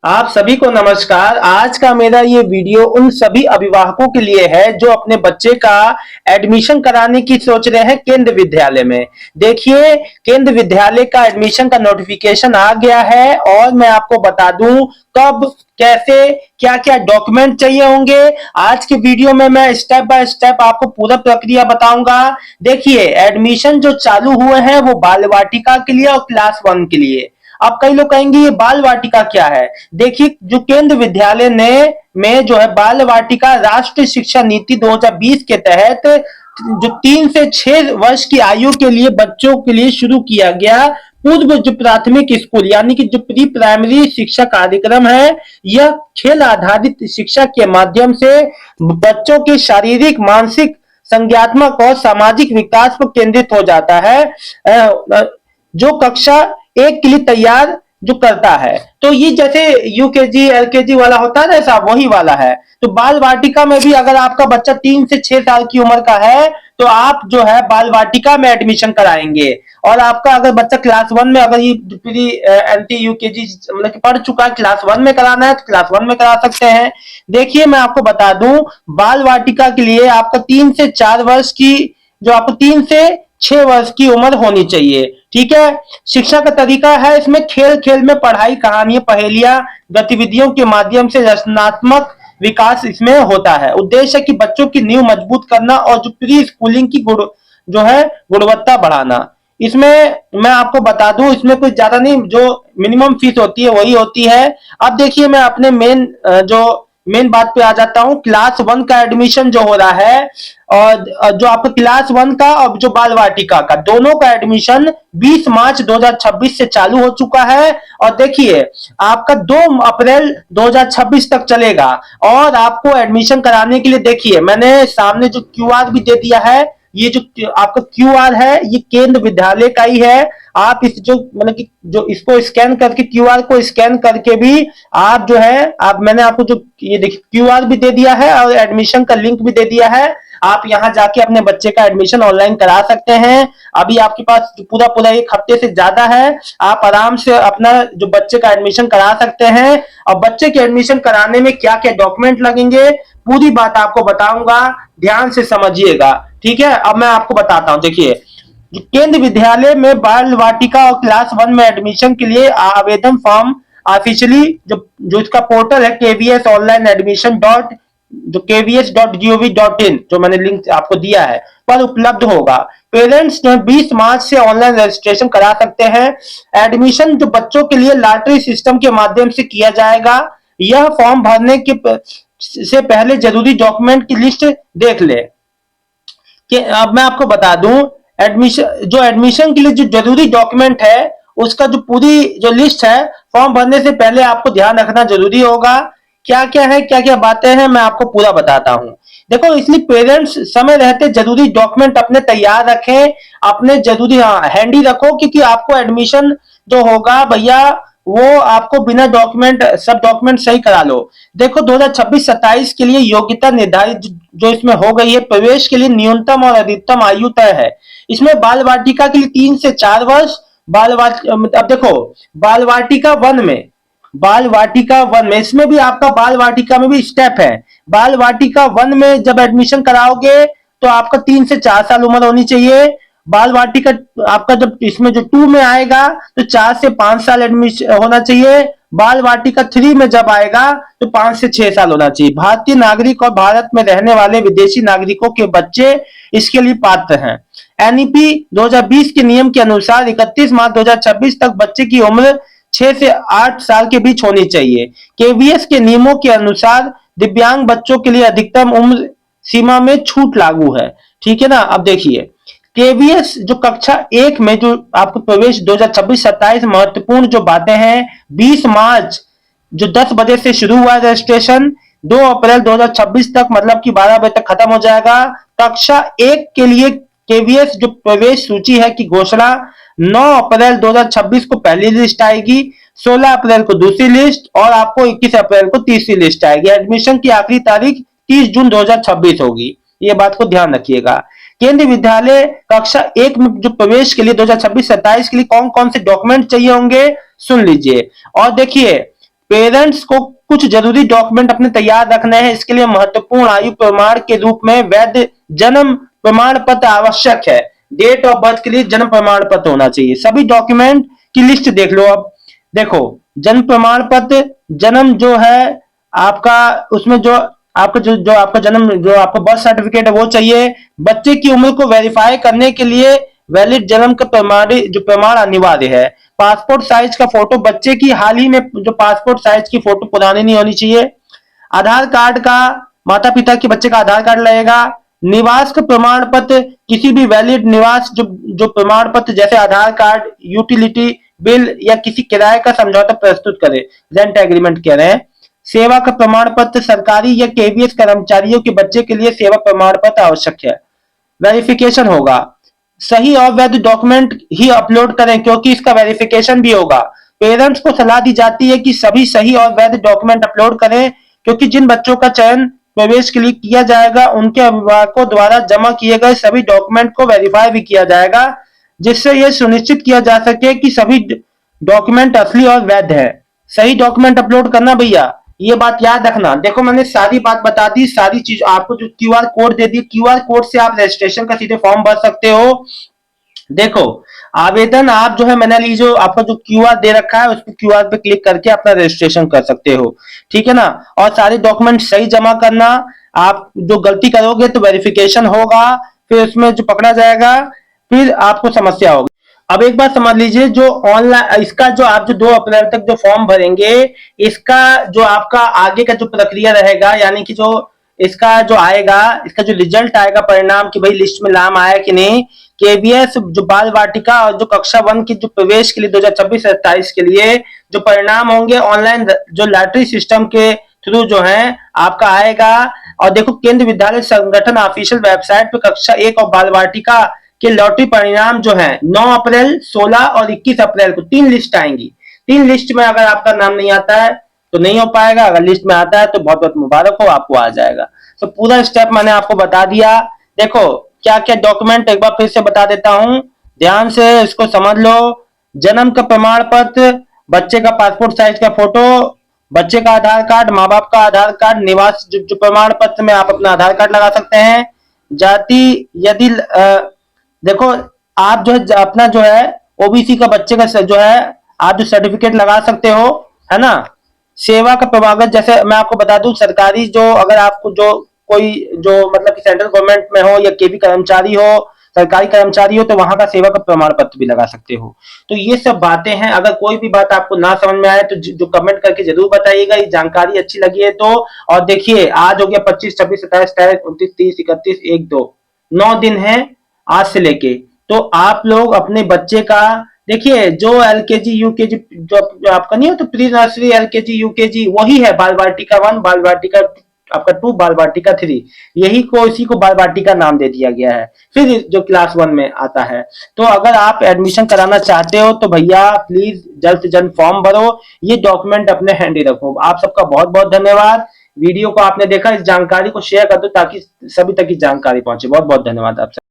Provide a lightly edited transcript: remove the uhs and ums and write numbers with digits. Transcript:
आप सभी को नमस्कार। आज का मेरा ये वीडियो उन सभी अभिभावकों के लिए है जो अपने बच्चे का एडमिशन कराने की सोच रहे हैं केंद्र विद्यालय में। देखिए, केंद्र विद्यालय का एडमिशन का नोटिफिकेशन आ गया है और मैं आपको बता दूं कब, कैसे, क्या-क्या डॉक्यूमेंट चाहिए होंगे। आज के वीडियो में मैं स्टेप बाय स्टेप आपको पूरा प्रक्रिया बताऊंगा। देखिए, एडमिशन जो चालू हुए हैं वो बाल वाटिका के लिए और क्लास 1 के लिए। अब कई लोग कहेंगे ये बाल वाटिका क्या है। देखिए, जो केंद्र विद्यालय ने में जो है बाल वाटिका राष्ट्रीय शिक्षा नीति 2020 के तहत जो 3 से 6 वर्ष की आयु के लिए बच्चों के लिए शुरू किया गया पूर्व जो प्राथमिक स्कूल यानी कि जो प्री प्राइमरी शिक्षा कार्यक्रम है, यह खेल आधारित शिक्षा के माध्यम से बच्चों के शारीरिक, मानसिक, संज्ञात्मक और सामाजिक विकास पर केंद्रित हो जाता है। जो कक्षा 1 के लिए तैयार जो करता है। तो ये जैसे यूकेजी एलकेजी वाला होता है ना, ऐसा वही वाला है। तो बाल वाटिका में भी अगर आपका बच्चा 3 से 6 साल की उम्र का है तो आप जो है बाल वाटिका में एडमिशन कराएंगे। और आपका अगर बच्चा क्लास 1 में, अगर ये प्री एंटी यूकेजी मतलब कि पढ़ चुका है, क्लास 1 में कराना है तो क्लास 1 में करा सकते हैं। देखिए, मैं आपको बता दूं, बाल वाटिका के लिए आपका 3 से 4 वर्ष की, जो आपको 3 से 6 वर्ष की उम्र होनी चाहिए। ठीक है। शिक्षा का तरीका है इसमें खेल खेल में पढ़ाई, कहानियां, पहेलियां, गतिविधियों के माध्यम से रचनात्मक विकास इसमें होता है। उद्देश्य है कि बच्चों की नींव मजबूत करना और जो प्री स्कूलिंग की जो है गुणवत्ता बढ़ाना। इसमें मैं आपको बता दूं, इसमें कुछ ज्यादा नहीं, जो मिनिमम फीस होती है वही होती है। अब देखिए, मैं अपने जो मेन बात पे आ जाता हूँ। क्लास 1 का एडमिशन जो हो रहा है और जो आपका क्लास 1 का और जो बाल वाटिका का, दोनों का एडमिशन 20 मार्च 2026 से चालू हो चुका है। और देखिए, आपका 2 अप्रैल 2026 तक चलेगा। और आपको एडमिशन कराने के लिए देखिए, मैंने सामने जो क्यूआर भी दे दिया है। ये जो आपका क्यूआर है ये केंद्र विद्यालय का ही है। आप इस जो मतलब कि जो इसको स्कैन करके, क्यूआर को स्कैन करके भी आप जो है, आप मैंने आपको जो ये देखिए क्यूआर भी दे दिया है और एडमिशन का लिंक भी दे दिया है। आप यहां जाके अपने बच्चे का एडमिशन ऑनलाइन करा सकते हैं। अभी आपके पास पूरा पूरा 1 हफ्ते से ज्यादा है। आप आराम से अपना जो बच्चे का एडमिशन करा सकते हैं। और बच्चे के एडमिशन कराने में क्या क्या डॉक्यूमेंट लगेंगे, पूरी बात आपको बताऊंगा, ध्यान से समझिएगा। ठीक है। अब मैं आपको बताता हूं। देखिए, केंद्र विद्यालय में बाल वाटिका और क्लास 1 में एडमिशन के लिए आवेदन फॉर्म ऑफिशियली जो जो इसका पोर्टल है केवीएस ऑनलाइन एडमिशन डॉट जो kvs.gov.in, जो मैंने लिंक आपको दिया है, पर उपलब्ध होगा। पेरेंट्स जो 20 मार्च से ऑनलाइन रजिस्ट्रेशन करा सकते हैं। एडमिशन जो बच्चों के लिए लॉटरी सिस्टम के माध्यम से किया जाएगा। यह फॉर्म भरने के से पहले जरूरी डॉक्यूमेंट की लिस्ट देख ले। कि अब मैं आपको बता दूं, एडमिशन के लिए जो जरूरी डॉक्यूमेंट है उसका जो पूरी जो लिस्ट है, फॉर्म भरने से पहले आपको ध्यान रखना जरूरी होगा। क्या क्या है, क्या क्या बातें हैं, मैं आपको पूरा बताता हूं। देखो, इसलिए पेरेंट्स समय रहते जरूरी डॉक्यूमेंट अपने तैयार रखें। अपने जरूरी हैंडी रखो, क्योंकि आपको एडमिशन जो होगा भैया, वो आपको बिना डॉक्यूमेंट, सब डॉक्यूमेंट सही करा लो। देखो, 2026-27 के लिए योग्यता निर्धारित जो इसमें हो गई है। प्रवेश के लिए न्यूनतम और अधिकतम आयु तय है। इसमें बाल वाटिका के लिए 3 से 4 वर्ष। अब देखो, बाल वाटिका 1 में, इसमें भी आपका बाल वाटिका में भी स्टेप है। बाल वाटिका 1 में जब एडमिशन कराओगे तो आपका 3 से 4 साल उम्र होनी चाहिए। बाल वाटिका आपका जब इसमें जो 2 में आएगा तो 4 से 5 साल एडमिशन होना चाहिए। बाल वाटिका 3 में जब आएगा तो 5 से 6 साल होना चाहिए। भारतीय नागरिक और भारत में रहने वाले विदेशी नागरिकों के बच्चे इसके लिए पात्र हैं। एनईपी 2020 के नियम के अनुसार 31 मार्च 2026 तक बच्चे की उम्र 6 से 8 साल के बीच होनी चाहिए। केवीएस के नियमों के अनुसार दिव्यांग बच्चों के लिए अधिकतम उम्र सीमा में छूट लागू है। ठीक है ना। अब देखिए, केवीएस जो कक्षा 1 में जो आपको प्रवेश 2026-27 महत्वपूर्ण जो बातें हैं, 20 मार्च जो 10 बजे से शुरू हुआ रजिस्ट्रेशन, 2 अप्रैल 2026 तक, मतलब कि 12 बजे तक खत्म हो जाएगा। कक्षा 1 के लिए केवीएस जो प्रवेश सूची है की घोषणा 9 अप्रैल 2026 को पहली लिस्ट आएगी, 16 अप्रैल को दूसरी लिस्ट और आपको 21 अप्रैल को तीसरी लिस्ट आएगी। एडमिशन की आखिरी तारीख 30 जून 2026 होगी। ये बात को ध्यान रखिएगा। केंद्रीय विद्यालय कक्षा 1 में जो प्रवेश के लिए 2026-27 के लिए कौन कौन से डॉक्यूमेंट चाहिए होंगे, सुन लीजिए। और देखिए, पेरेंट्स को कुछ जरूरी डॉक्यूमेंट अपने तैयार रखने हैं। इसके लिए महत्वपूर्ण आयु प्रमाण के रूप में वैध जन्म प्रमाण पत्र आवश्यक है। डेट ऑफ बर्थ के लिए जन्म प्रमाण पत्र होना चाहिए। सभी डॉक्यूमेंट की लिस्ट देख लो। अब देखो, जन्म प्रमाण पत्र, जन्म जो है आपका, उसमें जो आपका जो आपका जन्म, जो आपका बर्थ सर्टिफिकेट है वो चाहिए। बच्चे की उम्र को वेरीफाई करने के लिए वैलिड जन्म का प्रमाण अनिवार्य है। पासपोर्ट साइज का फोटो, बच्चे की हाल ही में जो पासपोर्ट साइज की फोटो पुरानी नहीं होनी चाहिए। आधार कार्ड का, माता पिता के बच्चे का आधार कार्ड लगेगा। निवास का प्रमाण पत्र, किसी भी वैलिड निवास जो प्रमाण पत्र जैसे आधार कार्ड, यूटिलिटी बिल या किसी किराए का समझौता प्रस्तुत करें, रेंट एग्रीमेंट कह रहे हैं। सेवा का प्रमाण पत्र, सरकारी या केवीएस कर्मचारियों के बच्चे के लिए सेवा प्रमाण पत्र आवश्यक है। वेरिफिकेशन होगा, सही और वैध डॉक्यूमेंट ही अपलोड करें क्योंकि इसका वेरिफिकेशन भी होगा। पेरेंट्स को सलाह दी जाती है कि सभी सही और वैध डॉक्यूमेंट अपलोड करें क्योंकि जिन बच्चों का चयन प्रवेश के लिए किया जाएगा उनके अभिभावकों द्वारा जमा किए गए सभी डॉक्यूमेंट को वेरीफाई भी किया जाएगा, जिससे यह सुनिश्चित किया जा सके कि सभी डॉक्यूमेंट असली और वैध है। सही डॉक्यूमेंट अपलोड करना भैया, ये बात याद रखना। देखो, मैंने सारी बात बता दी, सारी चीज आपको जो क्यूआर कोड दे दी, क्यूआर कोड से आप रजिस्ट्रेशन का सीधे फॉर्म भर सकते हो। देखो, आवेदन आप जो है, मैंने जो आपका जो क्यूआर दे रखा है उस पर क्यूआर पे क्लिक करके अपना रजिस्ट्रेशन कर सकते हो, ठीक है ना। और सारे डॉक्यूमेंट सही जमा करना। आप जो गलती करोगे तो वेरिफिकेशन होगा, फिर उसमें जो पकड़ा जाएगा, फिर आपको समस्या होगी। अब एक बात समझ लीजिए, जो ऑनलाइन इसका जो आप जो 2 अप्रैल तक जो फॉर्म भरेंगे, इसका जो आपका आगे का जो प्रक्रिया रहेगा, यानी कि जो इसका जो आएगा, इसका जो रिजल्ट आएगा, परिणाम कि भाई लिस्ट में नाम आया कि नहीं, केवीएस जो बाल वाटिका और जो कक्षा 1 की जो प्रवेश के लिए 2026-27 के लिए जो परिणाम होंगे ऑनलाइन जो लॉटरी सिस्टम के थ्रू जो है आपका आएगा। और देखो, केंद्र विद्यालय संगठन ऑफिशियल वेबसाइट पे कक्षा 1 और बाल वाटिका के लॉटरी परिणाम जो है 9 अप्रैल, 16 और 21 अप्रैल को 3 लिस्ट आएंगी। 3 लिस्ट में अगर आपका नाम नहीं आता है तो नहीं हो पाएगा, अगर लिस्ट में आता है तो बहुत बहुत मुबारक हो, आपको आ जाएगा। तो पूरा स्टेप मैंने आपको बता दिया। देखो, क्या क्या डॉक्यूमेंट एक बार फिर से बता देता हूं, ध्यान से इसको समझ लो। जन्म का प्रमाण पत्र, बच्चे का पासपोर्ट साइज का फोटो, बच्चे का आधार कार्ड, माँ बाप का आधार कार्ड, निवास जो प्रमाण पत्र में आप अपना आधार कार्ड लगा सकते हैं। जाति, यदि देखो, आप जो है अपना जो है ओबीसी का बच्चे का जो है आप जो सर्टिफिकेट लगा सकते हो, है ना। सेवा का प्रमाणपत्र, जैसे मैं आपको बता दूं, सरकारी जो अगर आपको जो कोई जो मतलब कि सेंट्रल गवर्नमेंट में हो या केवी कर्मचारी हो, सरकारी कर्मचारी हो, तो वहां का सेवा का प्रमाण पत्र भी लगा सकते हो। तो ये सब बातें हैं। अगर कोई भी बात आपको ना समझ में आए तो जो कमेंट करके जरूर बताइएगा। ये जानकारी अच्छी लगी है तो। और देखिए, आज हो गया 25, 26, 27, 28, 29, 30, 31, 1, 2, 9 दिन है आज से लेके। तो आप लोग अपने बच्चे का देखिए, जो एलकेजी यूकेजी जो आपका नहीं हो तो प्री नर्सरी एलकेजी यूकेजी वही है बाल वाटिका 1, बाल वाटिका आपका 2, बाल वाटिका 3, यही को इसी को बाल वाटिका नाम दे दिया गया है। फिर जो क्लास 1 में आता है, तो अगर आप एडमिशन कराना चाहते हो तो भैया प्लीज जल्द से जल्द फॉर्म भरो, ये डॉक्यूमेंट अपने हैंडी रखो। आप सबका बहुत बहुत धन्यवाद। वीडियो को आपने देखा, इस जानकारी को शेयर कर दो ताकि सभी तक की जानकारी पहुंचे। बहुत बहुत धन्यवाद आप सब।